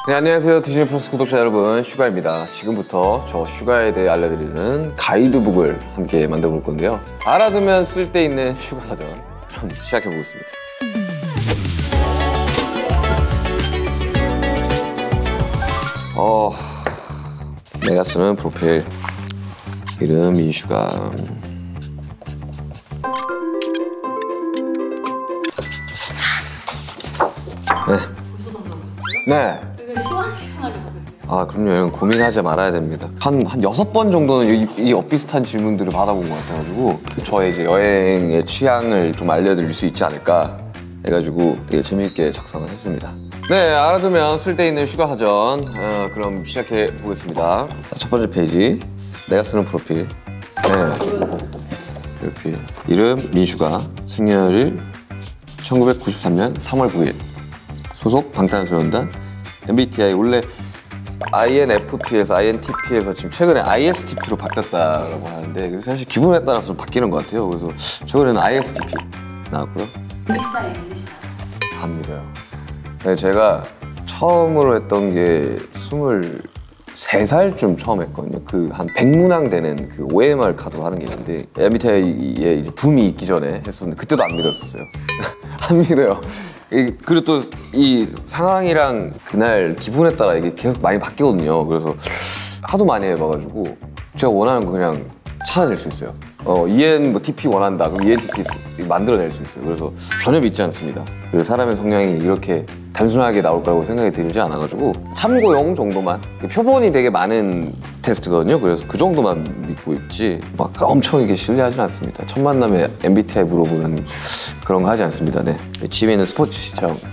네, 안녕하세요. 디즈니 플러스 구독자 여러분, 슈가입니다. 지금부터 저 슈가에 대해 알려드리는 가이드북을 함께 만들어 볼 건데요. 알아두면 쓸데있는 슈가 사전. 그럼 시작해 보겠습니다. 내가 쓰는 프로필 이름 이슈가. 네. 되게 시원시원하게 적으세요. 그럼요. 이런 고민하지 말아야 됩니다. 한 6번 정도는 이 엇비슷한 질문들을 받아본 것 같아가지고 저의 이제 여행의 취향을 좀 알려드릴 수 있지 않을까 해가지고 되게 재미있게 작성을 했습니다. 네, 알아두면 쓸데있는 슈가 사전. 그럼 시작해 보겠습니다. 첫 번째 페이지, 내가 쓰는 프로필. 네, 프로필 이름 민슈가, 생년일 1993년 3월 9일, 소속 방탄소년단, MBTI 원래 INFP에서 INTP에서 지금 최근에 ISTP로 바뀌었다고 하는데, 그래서 사실 기분에 따라서 좀 바뀌는 것 같아요. 그래서 최근에는 ISTP 나왔고요. MBTI 믿으시나요? 안 믿어요. 네, 제가 처음으로 했던 게 23살쯤 처음 했거든요. 그 한 100문항 되는 그 OMR 카드로 하는 게 있는데, MBTI에 이제 붐이 있기 전에 했었는데 그때도 안 믿었었어요. 안 믿어요. 그리고 또 이 상황이랑 그날 기분에 따라 이게 계속 많이 바뀌거든요. 그래서 하도 많이 해봐가지고 제가 원하는 거 그냥 찾아낼 수 있어요. ENTP 원한다. 그럼 ENTP 만들어낼 수 있어요. 그래서 전혀 믿지 않습니다. 그래서 사람의 성향이 이렇게 단순하게 나올 거라고 생각이 들지 않아가지고 참고용 정도만, 표본이 되게 많은 테스트거든요. 그래서 그 정도만 믿고 있지 막 엄청 이게 신뢰하진 않습니다. 첫 만남에 MBTI 물어보는 그런 거 하지 않습니다. 네. 집에 있는 스포츠 시청입니다.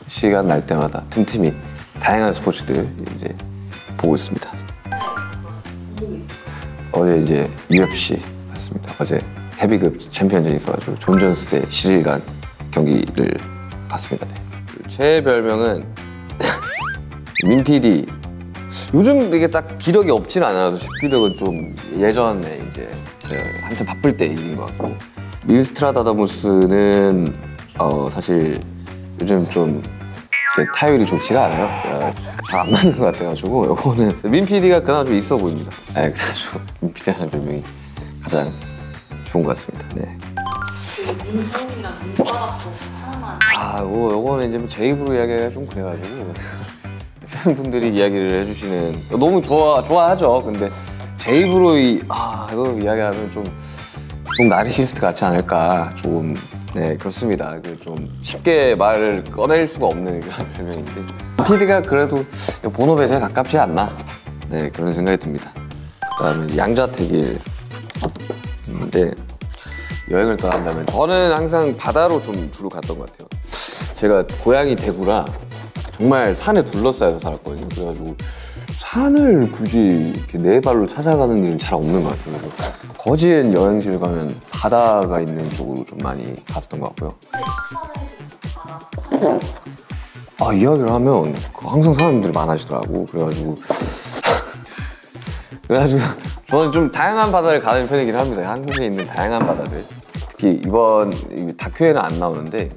시간 날 때마다 틈틈이 다양한 스포츠들 이제 보고 있습니다. 어제 이제 UFC 봤습니다. 어제 헤비급 챔피언전이 있어가지고 존 존스 대 시릴간 경기를 봤습니다. 네. 제 별명은 민PD. 요즘 이게 딱 기력이 없진 않아서 슈피력은 좀 예전에 이제 한참 바쁠 때 일인 것 같고, 밀스트라다무스는 사실 요즘 좀 타율이 좋지가 않아요. 잘 안 맞는 것 같아가지고 요거는 민PD가 그나마 좀 있어 보입니다. 네, 그래가지고 민PD라는 별명이 가장 좋은 것 같습니다. 네. 민호이랑 민바닥도 하나만. 요거는 이제 제 입으로 이야기하기가 좀 그래가지고 팬분들이 이야기를 해주시는, 너무 좋아하죠. 근데 제 입으로 이거 이야기하면 좀 나르시스트 같지 않을까, 조금. 네, 그렇습니다. 좀 쉽게 말을 꺼낼 수가 없는 그런 별명인데, PD가 그래도 본업에 제일 가깝지 않나, 네, 그런 생각이 듭니다. 그다음에 양자택일인데, 여행을 떠난다면 저는 항상 바다로 좀 주로 갔던 것 같아요. 제가 고향이 대구라 정말 산에 둘러싸여서 살았거든요. 그래가지고 산을 굳이 이렇게 네 발로 찾아가는 일은 잘 없는 것 같아요. 그래서 거지엔 여행지를 가면 바다가 있는 쪽으로 좀 많이 갔었던 것 같고요. 이야기를 하면 항상 사람들이 많아지더라고. 그래가지고 저는 좀 다양한 바다를 가는 편이긴 합니다. 한국에 있는 다양한 바다들. 특히 이번 다큐에는 안 나오는데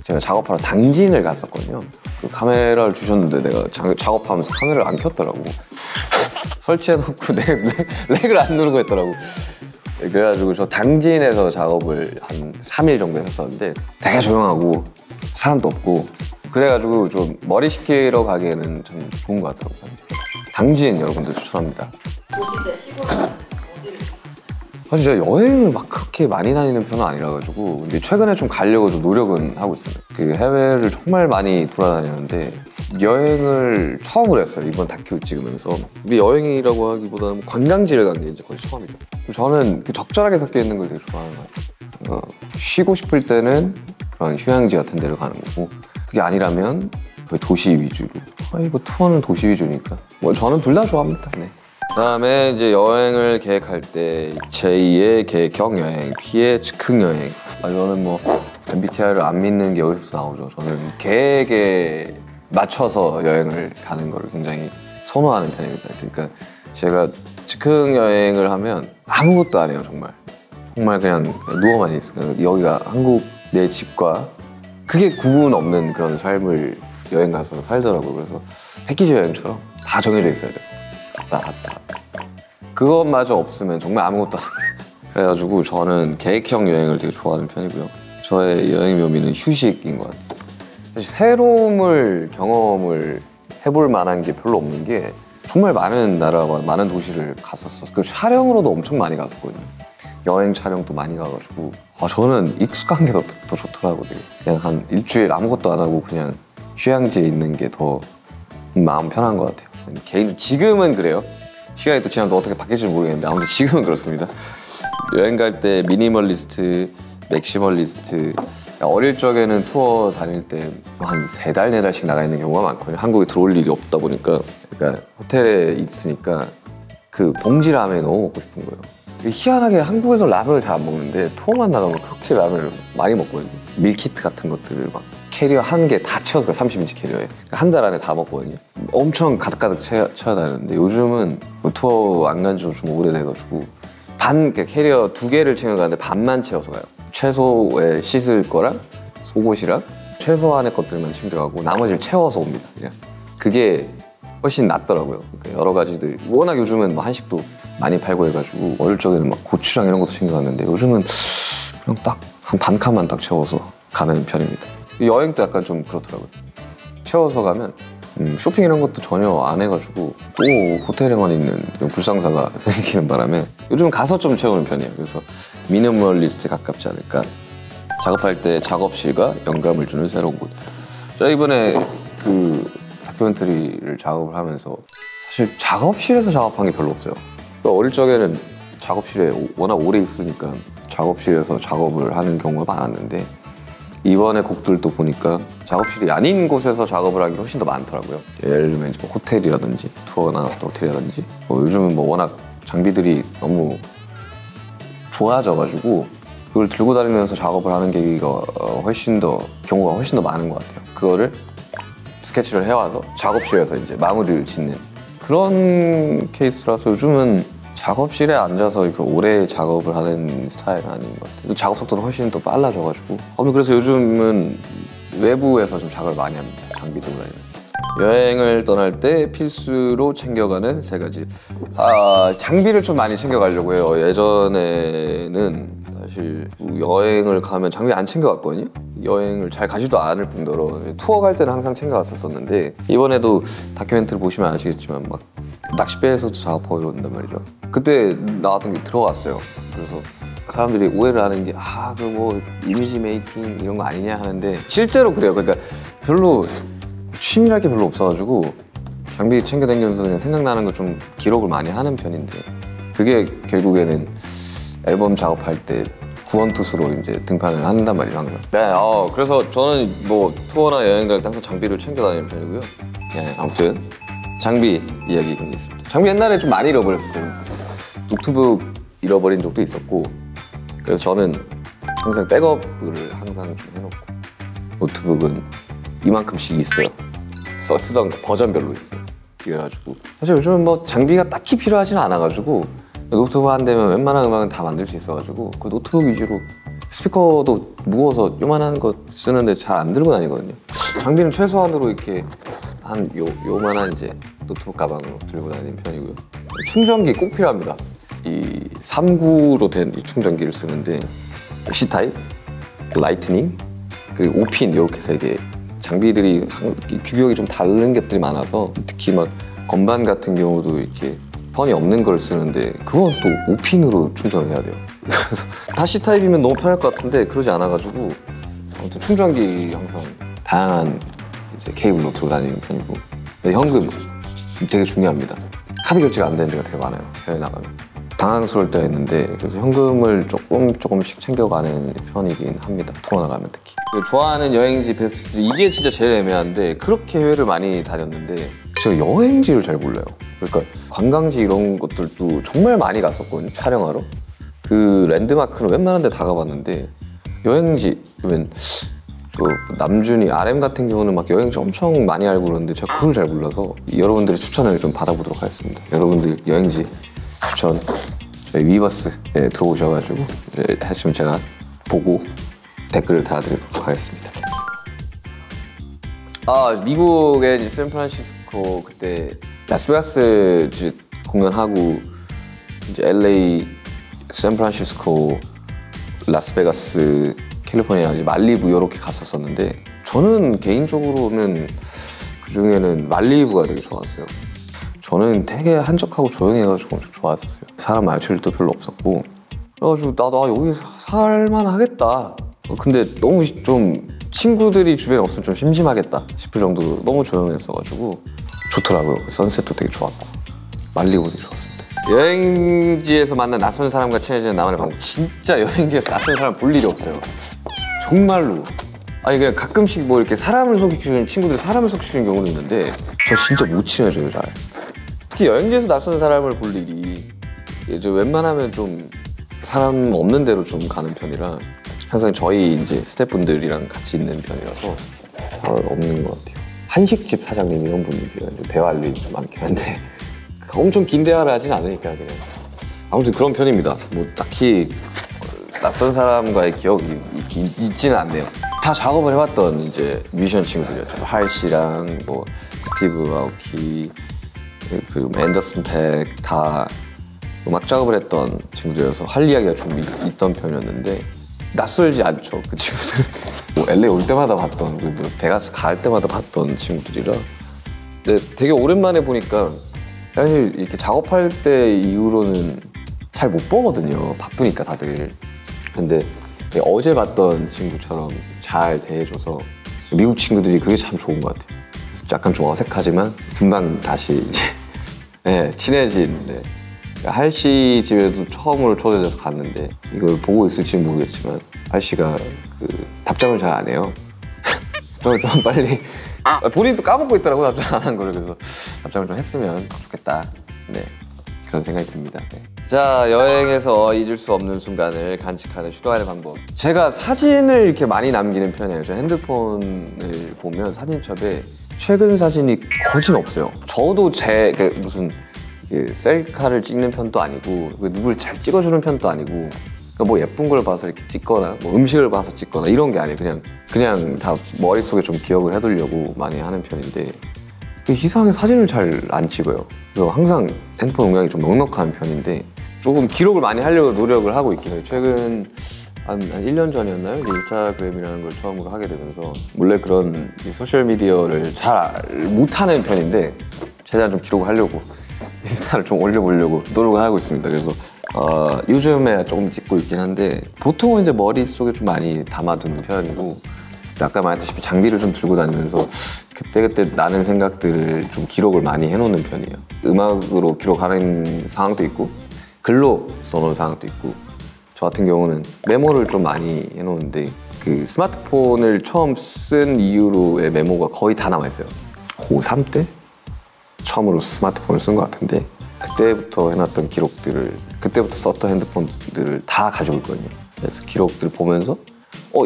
제가 작업하러 당진을 갔었거든요. 그 카메라를 주셨는데 내가 작업하면서 카메라를 안 켰더라고. 설치해놓고 렉을 안 누르고 했더라고. 그래가지고 저 당진에서 작업을 한 3일 정도 했었는데 되게 조용하고 사람도 없고, 그래가지고 좀 머리 식히러 가기에는 참 좋은 것 같더라고요. 당진 여러분들 추천합니다. 도시 대 시골은 어디를 가시나요? 사실 제가 여행을 막 그렇게 많이 다니는 편은 아니라가지고, 근데 최근에 좀 가려고 좀 노력은 하고 있습니다. 그 해외를 정말 많이 돌아다녔는데 여행을 처음으로 했어요, 이번 다큐 찍으면서. 근데 여행이라고 하기보다는 관광지를 간 게 이제 거의 처음이죠. 저는 적절하게 섞여 있는 걸 되게 좋아하는 것 같아요. 쉬고 싶을 때는 그런 휴양지 같은 데를 가는 거고, 그게 아니라면 거의 도시 위주로. 투어는 도시 위주니까 저는 둘 다 좋아합니다. 네. 그다음에 이제 여행을 계획할 때 제2의 계획형 여행, P의 즉흥 여행. 저는 MBTI를 안 믿는 게 여기서 나오죠. 저는 계획에 맞춰서 여행을 가는 거를 굉장히 선호하는 편입니다. 그러니까 제가 즉흥 여행을 하면 아무것도 안 해요. 정말 그냥 누워만 있어요. 여기가 한국 내 집과 크게 구분 없는 그런 삶을 여행 가서 살더라고요. 그래서 패키지 여행처럼 다 정해져 있어야 돼요. 갔다. 그것마저 없으면 정말 아무것도 안 합니다. 그래가지고 저는 계획형 여행을 되게 좋아하는 편이고요. 저의 여행 묘미는 휴식인 것 같아요. 사실 새로움을 경험을 해볼 만한 게 별로 없는 게 정말 많은 나라와 많은 도시를 갔었어요. 그 촬영으로도 엄청 많이 갔었거든요. 여행 촬영도 많이 가가지고 저는 익숙한 게 더 좋더라고요. 그냥 한 일주일 아무것도 안 하고 그냥 휴양지에 있는 게 더 마음 편한 것 같아요. 개인적으로 지금은 그래요. 시간이 또 지나면 어떻게 바뀔지 모르겠는데 아무튼 지금은 그렇습니다. 여행 갈 때 미니멀리스트, 맥시멀리스트. 어릴 적에는 투어 다닐 때 한 3달, 4달씩 나가 있는 경우가 많거든요. 한국에 들어올 일이 없다 보니까. 그러니까 호텔에 있으니까 그 봉지 라면이 너무 먹고 싶은 거예요. 희한하게 한국에서 라면을 잘 안 먹는데 투어만 나가면 그렇게 라면을 많이 먹거든요. 밀키트 같은 것들을 막 캐리어 한 개 다 채워서 30인치 캐리어에 한 달 안에 다 먹거든요. 엄청 가득가득 채워 다녔는데 요즘은 투어 안 간 지 좀 오래돼가지고 캐리어 2개를 챙겨가는데 반만 채워서 가요. 채소에 씻을 거랑 속옷이랑 최소한의 것들만 챙겨가고 나머지를 채워서 옵니다. 그냥 그게 훨씬 낫더라고요. 그러니까 여러 가지들 워낙 요즘은 뭐 한식도 많이 팔고 해가지고 어릴 적에는 막 고추장 이런 것도 챙겨갔는데 요즘은 그냥 딱 한 반 칸만 딱 채워서 가는 편입니다. 여행도 약간 좀 그렇더라고요. 채워서 가면 쇼핑 이런 것도 전혀 안 해가지고 또 호텔에만 있는 이런 불상사가 생기는 바람에 요즘 가서 좀 채우는 편이에요. 그래서 미니멀리스트에 가깝지 않을까. 작업할 때 작업실과 영감을 주는 새로운 곳. 제가 이번에 그 다큐멘터리를 작업을 하면서 사실 작업실에서 작업한 게 별로 없어요. 그러니까 어릴 적에는 작업실에 워낙 오래 있으니까 작업실에서 작업을 하는 경우가 많았는데 이번에 곡들도 보니까 작업실이 아닌 곳에서 작업을 하는 게 훨씬 더 많더라고요. 예를 들면 뭐 호텔이라든지 투어 나갔을 때 호텔이라든지 요즘은 뭐 워낙 장비들이 너무 좋아져가지고 그걸 들고 다니면서 작업을 하는 경우가 훨씬 더 많은 것 같아요. 그거를 스케치를 해와서 작업실에서 이제 마무리를 짓는 그런 케이스라서 요즘은 작업실에 앉아서 이렇게 오래 작업을 하는 스타일은 아닌 것 같아요. 작업 속도는 훨씬 더 빨라져가지고 그래서 요즘은 외부에서 좀 작업을 많이 합니다. 장비 들고 다니면서. 여행을 떠날 때 필수로 챙겨가는 3가지. 장비를 좀 많이 챙겨가려고 해요. 예전에는 사실 여행을 가면 장비 안 챙겨갔거든요. 여행을 잘 가지도 않을 뿐더러 투어 갈 때는 항상 챙겨갔었는데 이번에도 다큐멘터리 보시면 아시겠지만 막 낚싯배에서도 작업하고 이런단 말이죠. 그때 나왔던 게 들어갔어요. 그래서 사람들이 오해를 하는 게 그 뭐 이미지 메이킹 이런 거 아니냐 하는데 실제로 그래요. 그러니까 별로 취미랄 게 별로 없어가지고 장비 챙겨 다니면서 그냥 생각나는 거 좀 기록을 많이 하는 편인데 그게 결국에는 앨범 작업할 때 구원투수로 이제 등판을 한단 말이죠, 항상. 네, 그래서 저는 뭐 투어나 여행 갈 때 항상 장비를 챙겨 다니는 편이고요. 네, 아무튼 장비 이야기 좀 있습니다. 장비 옛날에 좀 많이 잃어버렸어요. 노트북 잃어버린 적도 있었고 그래서 저는 항상 백업을 항상 좀 해놓고 노트북은 이만큼씩 있어요. 쓰던 버전별로 있어요. 그래가지고 사실 요즘은 뭐 장비가 딱히 필요하지는 않아가지고 노트북 한 대면 웬만한 음악은 다 만들 수 있어가지고 그 노트북 위주로 스피커도 무거워서 요만한 거 쓰는데 잘 안 들고 다니거든요. 장비는 최소한으로 이렇게 한 요만한 이제 노트북 가방으로 들고 다니는 편이고요. 충전기 꼭 필요합니다. 이 3구로 된 이 충전기를 쓰는데 C타입, 라이트닝, 그리고 5핀 이렇게 3개 장비들이 규격이 좀 다른 것들이 많아서 특히 막 건반 같은 경우도 이렇게 턴이 없는 걸 쓰는데 그건 또 5핀으로 충전을 해야 돼요. 그래서 다 C타입이면 너무 편할 것 같은데 그러지 않아가지고 아무튼 충전기 항상 다양한 이제 케이블로 들고 다니는 편이고 현금 되게 중요합니다. 카드 결제가 안 되는 데가 되게 많아요. 해외 나가면. 당황스러울 때가 있는데 그래서 현금을 조금씩 챙겨가는 편이긴 합니다. 투어 나가면 특히. 좋아하는 여행지 베스트 3 이게 진짜 제일 애매한데 그렇게 해외를 많이 다녔는데 제가 여행지를 잘 몰라요. 그러니까 관광지 이런 것들도 정말 많이 갔었거든요. 촬영하러. 그 랜드마크는 웬만한 데 다 가봤는데 여행지 그러면 남준이 RM 같은 경우는 막 여행지 엄청 많이 알고 그러는데 제가 그걸 잘 몰라서 여러분들의 추천을 좀 받아보도록 하겠습니다. 여러분들 여행지 추천 저희 위버스에 들어오셔가지고 하시면 제가 보고 댓글을 달아드리도록 하겠습니다. 미국의 이제 샌프란시스코 그때 라스베가스 이제 공연하고 이제 LA, 샌프란시스코, 라스베가스, 캘리포니아, 이제 말리부 이렇게 갔었었는데 저는 개인적으로는 그 중에는 말리부가 되게 좋았어요. 저는 되게 한적하고 조용해가지고 엄청 좋았었어요. 사람 마주칠 일도 별로 없었고 그래가지고 나도 여기 살만 하겠다. 근데 너무 좀 친구들이 주변에 없으면 좀 심심하겠다 싶을 정도로 너무 조용했어가지고 좋더라고요. 선셋도 되게 좋았고 말리부도 되게 좋았습니다. 여행지에서 만난 낯선 사람과 친해지는 나만의 방법. 진짜 여행지에서 낯선 사람 볼 일이 없어요. 정말로. 아니 그냥 가끔씩 뭐 이렇게 사람을 속이는 친구들이 사람을 속이는 경우도 있는데 저 진짜 못 친해져요 잘. 특히 여행지에서 낯선 사람을 볼 일이 이제 웬만하면 좀 사람 없는 데로 좀 가는 편이라 항상 저희 이제 스태프분들이랑 같이 있는 편이라서 없는 것 같아요. 한식집 사장님 이런 분들이랑 대화할 일이 많긴 한데 엄청 긴 대화를 하진 않으니까 그냥 아무튼 그런 편입니다. 뭐 딱히 낯선 사람과의 기억이 있지는 않네요. 다 작업을 해왔던 이제 뮤지션 친구들이었죠. 할 씨랑 뭐 스티브 아오키 그리고 앤더슨 팩 다 음악 작업을 했던 친구들이어서 할 이야기가 좀 있던 편이었는데 낯설지 않죠. 그 친구들은 뭐 LA 올 때마다 봤던 그리고 베가스 갈 때마다 봤던 친구들이라 근데 되게 오랜만에 보니까 사실 이렇게 작업할 때 이후로는 잘 못 보거든요. 바쁘니까 다들. 근데 어제 봤던 친구처럼 잘 대해줘서 미국 친구들이 그게 참 좋은 것 같아요. 약간 좀 어색하지만 금방 다시 이제 친해진. 할 씨 집에도 처음으로 초대돼서 갔는데 이걸 보고 있을지는 모르겠지만 할 씨가 그 답장을 잘 안 해요. 좀 빨리 본인도 까먹고 있더라고 답장 안 한 거를. 그래서 답장을 좀 했으면 좋겠다. 네, 그런 생각이 듭니다. 네. 자, 여행에서 잊을 수 없는 순간을 간직하는 휴가의 방법. 제가 사진을 이렇게 많이 남기는 편이에요. 제 핸드폰을 보면 사진첩에 최근 사진이 거진 없어요. 저도 제 무슨 셀카를 찍는 편도 아니고 누굴 잘 찍어주는 편도 아니고 그러니까 뭐 예쁜 걸 봐서 이렇게 찍거나 뭐 음식을 봐서 찍거나 이런 게 아니에요. 그냥 다 머릿속에 좀 기억을 해두려고 많이 하는 편인데 이상하게 사진을 잘 안 찍어요. 그래서 항상 핸드폰 용량이 좀 넉넉한 편인데 조금 기록을 많이 하려고 노력을 하고 있긴 해요. 최근 한 1년 전이었나요? 인스타그램이라는 걸 처음으로 하게 되면서 원래 그런 소셜미디어를 잘 못하는 편인데 최대한 좀 기록을 하려고 인스타를 좀 올려보려고 노력을 하고 있습니다. 그래서 요즘에 조금 찍고 있긴 한데 보통은 이제 머릿속에 좀 많이 담아두는 편이고 아까 말했다시피 장비를 좀 들고 다니면서 그때그때 나는 생각들을 좀 기록을 많이 해놓는 편이에요. 음악으로 기록하는 상황도 있고 글로 써놓은 상황도 있고 저 같은 경우는 메모를 좀 많이 해놓는데 그 스마트폰을 처음 쓴 이후로의 메모가 거의 다 남아있어요. 고3 때? 처음으로 스마트폰을 쓴 것 같은데 그때부터 해놨던 기록들을 그때부터 썼던 핸드폰들을 다 가지고 있거든요. 그래서 기록들을 보면서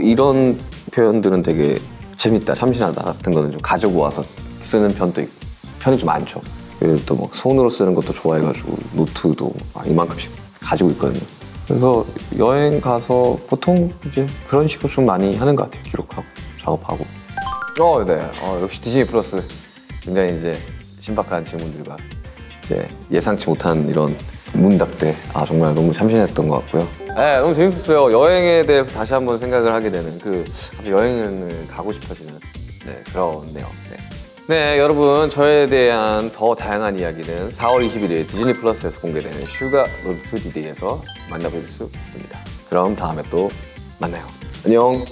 이런 표현들은 되게 재밌다, 참신하다 같은 거는 좀 가지고 와서 쓰는 편도 있고 편이 좀 많죠. 그리고 또 막 손으로 쓰는 것도 좋아해가지고 노트도 이만큼씩 가지고 있거든요. 그래서 여행 가서 보통 이제 그런 식으로 좀 많이 하는 것 같아요. 기록하고 작업하고. 네. 역시 디즈니 플러스 굉장히 이제 신박한 질문들과 이제 예상치 못한 이런 문답들 정말 너무 참신했던 것 같고요. 네, 너무 재밌었어요. 여행에 대해서 다시 한번 생각을 하게 되는 여행을 가고 싶어지는 그렇네요. 네, 여러분 저에 대한 더 다양한 이야기는 4월 20일에 디즈니 플러스에서 공개되는 슈가 로드 투 디디에서 만나볼 수 있습니다. 그럼 다음에 또 만나요. 안녕.